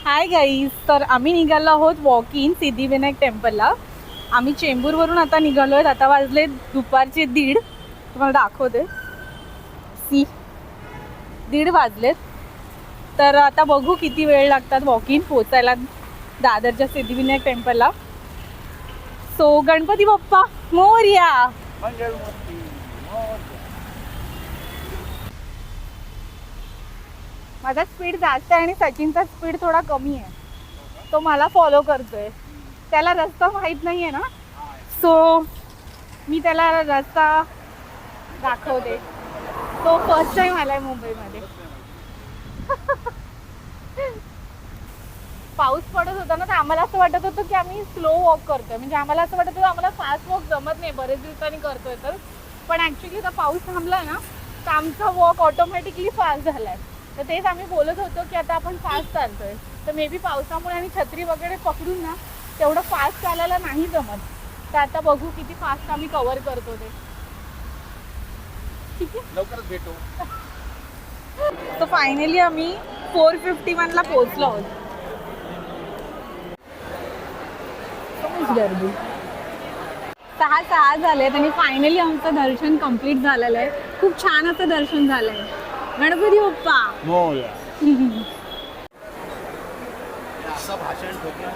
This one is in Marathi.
हाय गाईज, तर आम्ही निघालो आहोत वॉक इन सिद्धिविनायक टेम्पलला. आम्ही चेंबूरवरून आता निघालो आहेत. आता वाजले दुपारचे 1:30. तुम्हाला दाखवते, सी 1:30 वाजलेत. तर आता बघू किती वेळ लागतात वॉक इन पोचायला दादरच्या सिद्धिविनायक टेम्पलला. सो गणपती बाप्पा मोरया. माझा स्पीड जास्त आहे आणि सचिनचा स्पीड थोडा कमी आहे. तो मला फॉलो करतोय. त्याला रस्ता माहीत नाही आहे ना, सो मी त्याला रस्ता दाखवते. तो फर्स्ट टाइम आलाय मुंबईमध्ये. पाऊस पडत होता ना, तर आम्हाला असं वाटत होतं की आम्ही स्लो वॉक करतोय. म्हणजे आम्हाला असं वाटत होतं आम्हाला फास्ट वॉक जमत नाही, बरेच दिवसांनी करतोय तर. पण ॲक्च्युली आता पाऊस थांबला ना, तर आमचा वॉक ऑटोमॅटिकली फास्ट झाला आहे. तर तेच आम्ही बोलत होतो की आता आपण फास्ट चालतोय. तर मे बी पावसामुळे आणि छत्री वगैरे पकडून ना तेवढं फास्ट चालायला नाही जमत. तर आता बघू किती फास्ट आम्ही कव्हर करतो ते. ठीक आहे, लवकरच भेटू. तर फायनली आम्ही 451ला पोहोचलो आहोत. गर्दी 6 झाले आणि फायनली आमचं दर्शन कम्प्लीट झालेलं आहे. खूप छान असं दर्शन झालंय. गणपती बाप्पा मोरया. असं भाषण ठोकलं